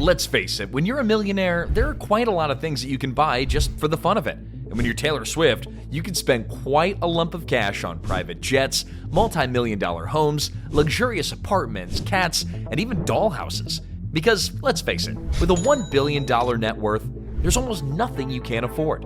Let's face it, when you're a millionaire, there are quite a lot of things that you can buy just for the fun of it. And when you're Taylor Swift, you can spend quite a lump of cash on private jets, multi-million-dollar homes, luxurious apartments, cats, and even dollhouses. Because, let's face it, with a $1 billion net worth, there's almost nothing you can't afford.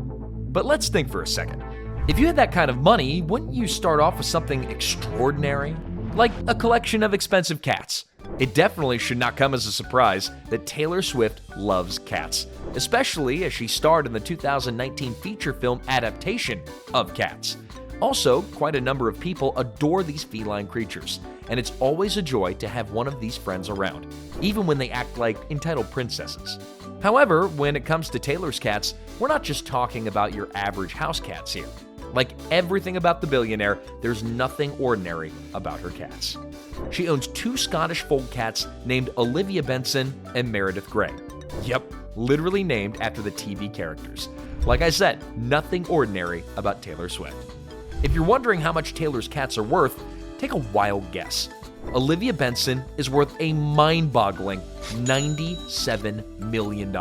But let's think for a second. If you had that kind of money, wouldn't you start off with something extraordinary? Like a collection of expensive cats. It definitely should not come as a surprise that Taylor Swift loves cats, especially as she starred in the 2019 feature film adaptation of Cats. Also, quite a number of people adore these feline creatures, and it's always a joy to have one of these friends around, even when they act like entitled princesses. However, when it comes to Taylor's cats, we're not just talking about your average house cats here. Like everything about the billionaire, there's nothing ordinary about her cats. She owns 2 Scottish fold cats named Olivia Benson and Meredith Grey. Yep, literally named after the TV characters. Like I said, nothing ordinary about Taylor Swift. If you're wondering how much Taylor's cats are worth, take a wild guess. Olivia Benson is worth a mind-boggling $97 million.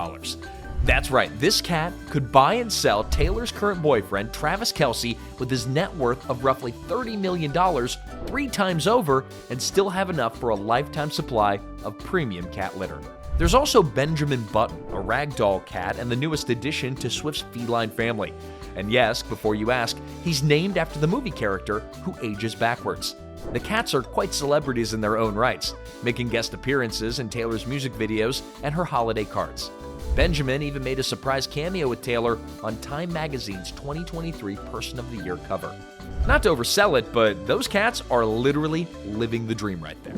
That's right, this cat could buy and sell Taylor's current boyfriend, Travis Kelce, with his net worth of roughly $30 million 3 times over and still have enough for a lifetime supply of premium cat litter. There's also Benjamin Button, a ragdoll cat and the newest addition to Swift's feline family. And yes, before you ask, he's named after the movie character who ages backwards. The cats are quite celebrities in their own rights, making guest appearances in Taylor's music videos and her holiday cards. Benjamin even made a surprise cameo with Taylor on Time Magazine's 2023 Person of the Year cover. Not to oversell it, but those cats are literally living the dream right there.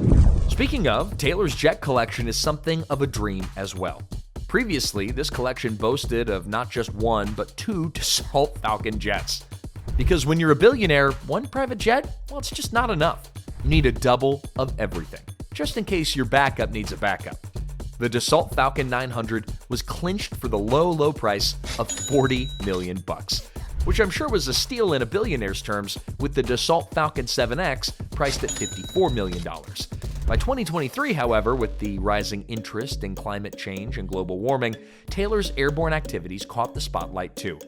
Speaking of, Taylor's jet collection is something of a dream as well. Previously, this collection boasted of not just 1, but 2 Dassault Falcon jets. Because when you're a billionaire, 1 private jet, well, it's just not enough. You need a double of everything, just in case your backup needs a backup. The Dassault Falcon 900 was clinched for the low price of $40 million, which I'm sure was a steal in a billionaire's terms, with the Dassault Falcon 7X priced at $54 million. By 2023, however, with the rising interest in climate change and global warming, Taylor's airborne activities caught the spotlight too.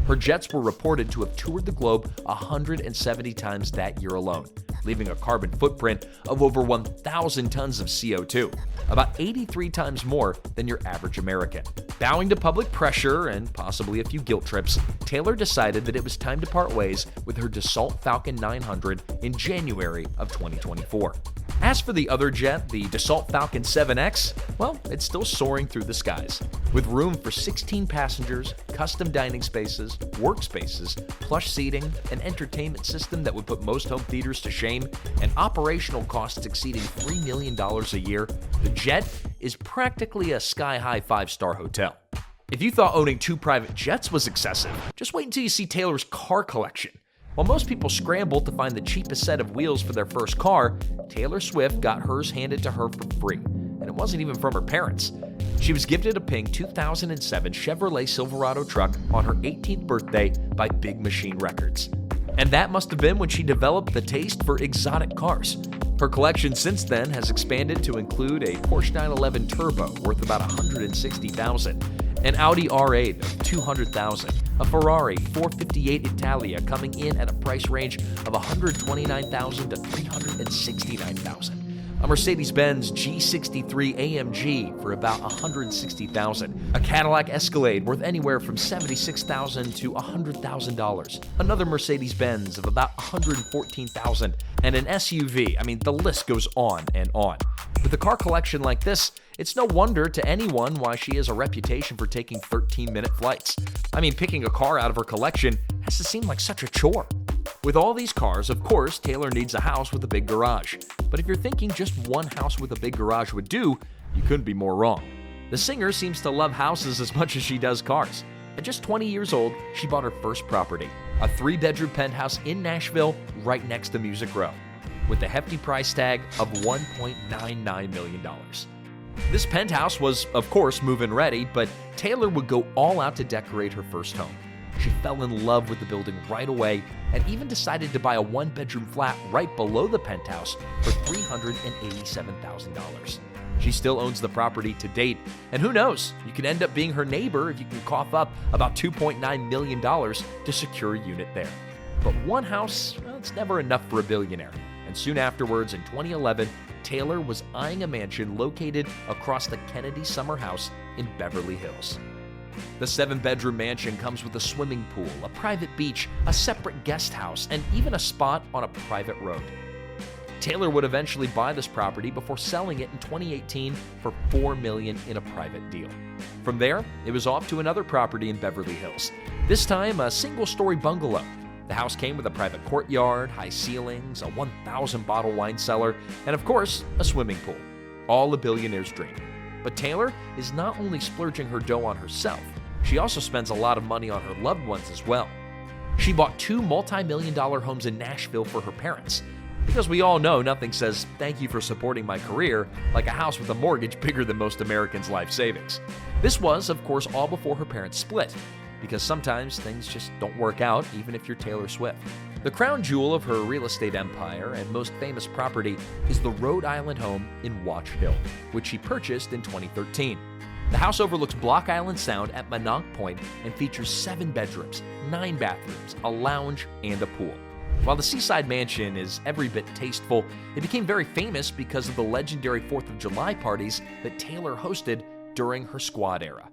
Her jets were reported to have toured the globe 170 times that year alone, leaving a carbon footprint of over 1,000 tons of CO2, about 83 times more than your average American. Bowing to public pressure and possibly a few guilt trips, Taylor decided that it was time to part ways with her Dassault Falcon 900 in January of 2024. As for the other jet, the Dassault Falcon 7X, well, it's still soaring through the skies. With room for 16 passengers, custom dining spaces, workspaces, plush seating, an entertainment system that would put most home theaters to shame, and operational costs exceeding $3 million a year, the jet is practically a sky-high 5-star hotel. If you thought owning 2 private jets was excessive, just wait until you see Taylor's car collection. While most people scramble to find the cheapest set of wheels for their first car, Taylor Swift got hers handed to her for free, and it wasn't even from her parents. She was gifted a pink 2007 Chevrolet Silverado truck on her 18th birthday by Big Machine Records. And that must have been when she developed the taste for exotic cars. Her collection since then has expanded to include a Porsche 911 Turbo worth about $160,000, an Audi R8 of $200,000, a Ferrari 458 Italia coming in at a price range of $129,000 to $369,000, a Mercedes-Benz G63 AMG for about $160,000, a Cadillac Escalade worth anywhere from $76,000 to $100,000, another Mercedes-Benz of about $114,000, and an SUV. I mean, the list goes on and on. With a car collection like this, it's no wonder to anyone why she has a reputation for taking 13-minute flights. I mean, picking a car out of her collection has to seem like such a chore. With all these cars, of course, Taylor needs a house with a big garage. But if you're thinking just one house with a big garage would do, you couldn't be more wrong. The singer seems to love houses as much as she does cars. At just 20 years old, she bought her first property, a 3-bedroom penthouse in Nashville right next to Music Row, with a hefty price tag of $1.99 million. This penthouse was, of course, move-in ready, but Taylor would go all out to decorate her first home. She fell in love with the building right away and even decided to buy a 1-bedroom flat right below the penthouse for $387,000. She still owns the property to date, and who knows, you could end up being her neighbor if you can cough up about $2.9 million to secure a unit there. But one house, well, it's never enough for a billionaire. And soon afterwards, in 2011, Taylor was eyeing a mansion located across the Kennedy Summer House in Beverly Hills. The 7-bedroom mansion comes with a swimming pool, a private beach, a separate guest house, and even a spot on a private road. Taylor would eventually buy this property before selling it in 2018 for $4 million in a private deal. From there, it was off to another property in Beverly Hills, this time a single-story bungalow. The house came with a private courtyard, high ceilings, a 1,000-bottle wine cellar, and of course, a swimming pool. All a billionaire's dream. But Taylor is not only splurging her dough on herself, she also spends a lot of money on her loved ones as well. She bought 2 multi-million-dollar homes in Nashville for her parents, because we all know nothing says thank you for supporting my career like a house with a mortgage bigger than most Americans' life savings. This was, of course, all before her parents split, because sometimes things just don't work out even if you're Taylor Swift. The crown jewel of her real estate empire and most famous property is the Rhode Island home in Watch Hill, which she purchased in 2013. The house overlooks Block Island Sound at Mononk Point and features 7 bedrooms, 9 bathrooms, a lounge, and a pool. While the seaside mansion is every bit tasteful, it became very famous because of the legendary 4th of July parties that Taylor hosted during her Squad era.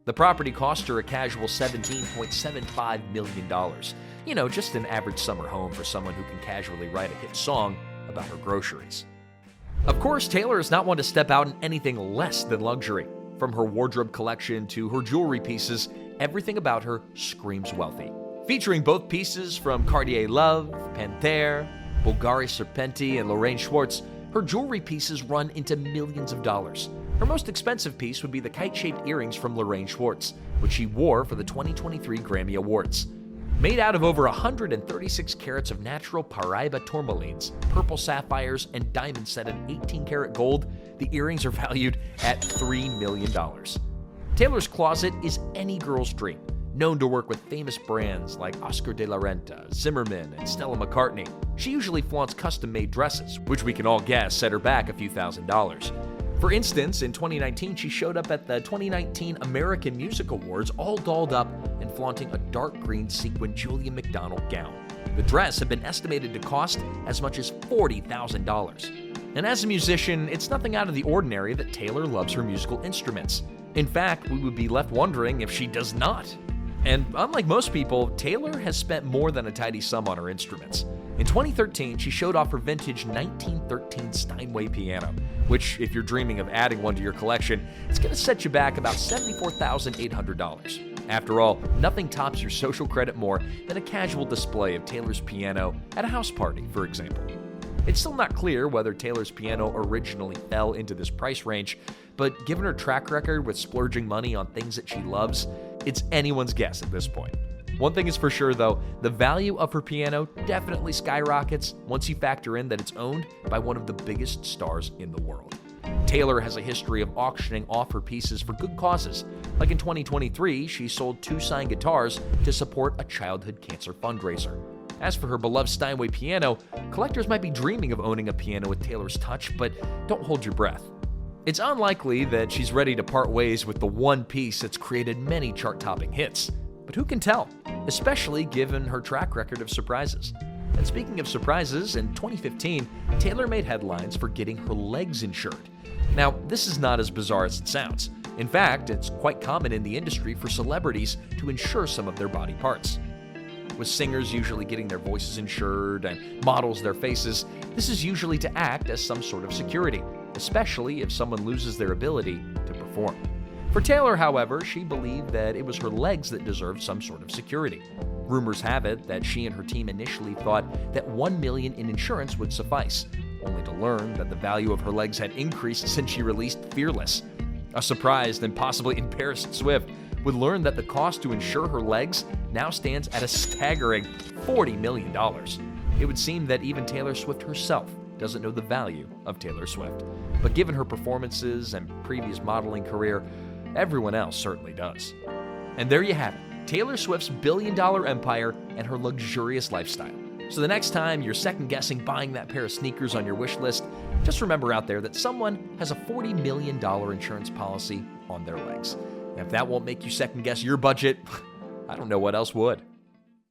The property cost her a casual $17.75 million. You know, just an average summer home for someone who can casually write a hit song about her groceries. Of course, Taylor is not one to step out in anything less than luxury. From her wardrobe collection to her jewelry pieces, everything about her screams wealthy. Featuring both pieces from Cartier Love, Panthère, Bulgari Serpenti, and Lorraine Schwartz, her jewelry pieces run into millions of dollars. Her most expensive piece would be the kite-shaped earrings from Lorraine Schwartz, which she wore for the 2023 Grammy Awards. Made out of over 136 carats of natural Paraiba tourmalines, purple sapphires, and diamonds set in 18-karat gold, the earrings are valued at $3 million. Taylor's closet is any girl's dream. Known to work with famous brands like Oscar de la Renta, Zimmermann, and Stella McCartney, she usually flaunts custom-made dresses, which we can all guess set her back a few $1,000s. For instance, in 2019, she showed up at the 2019 American Music Awards all dolled up and flaunting a dark green sequin Julia McDonald gown. The dress had been estimated to cost as much as $40,000. And as a musician, it's nothing out of the ordinary that Taylor loves her musical instruments. In fact, we would be left wondering if she does not. And unlike most people, Taylor has spent more than a tidy sum on her instruments. In 2013, she showed off her vintage 1913 Steinway piano, which, if you're dreaming of adding one to your collection, it's going to set you back about $74,800. After all, nothing tops your social credit more than a casual display of Taylor's piano at a house party, for example. It's still not clear whether Taylor's piano originally fell into this price range, but given her track record with splurging money on things that she loves, it's anyone's guess at this point. One thing is for sure, though, the value of her piano definitely skyrockets once you factor in that it's owned by one of the biggest stars in the world. Taylor has a history of auctioning off her pieces for good causes. Like in 2023, she sold 2 signed guitars to support a childhood cancer fundraiser. As for her beloved Steinway piano, collectors might be dreaming of owning a piano with Taylor's touch, but don't hold your breath. It's unlikely that she's ready to part ways with the one piece that's created many chart-topping hits. But who can tell, especially given her track record of surprises. And speaking of surprises, in 2015, Taylor made headlines for getting her legs insured. Now, this is not as bizarre as it sounds. In fact, it's quite common in the industry for celebrities to insure some of their body parts. With singers usually getting their voices insured and models their faces, this is usually to act as some sort of security, especially if someone loses their ability to perform. For Taylor, however, she believed that it was her legs that deserved some sort of security. Rumors have it that she and her team initially thought that $1 million in insurance would suffice, only to learn that the value of her legs had increased since she released Fearless. A surprised and possibly embarrassed Swift would learn that the cost to insure her legs now stands at a staggering $40 million. It would seem that even Taylor Swift herself doesn't know the value of Taylor Swift. But given her performances and previous modeling career, everyone else certainly does. And there you have it, Taylor Swift's billion-dollar empire and her luxurious lifestyle. So the next time you're second-guessing buying that pair of sneakers on your wish list, Just remember out there that someone has a $40 million insurance policy on their legs. And if that won't make you second guess your budget, I don't know what else would.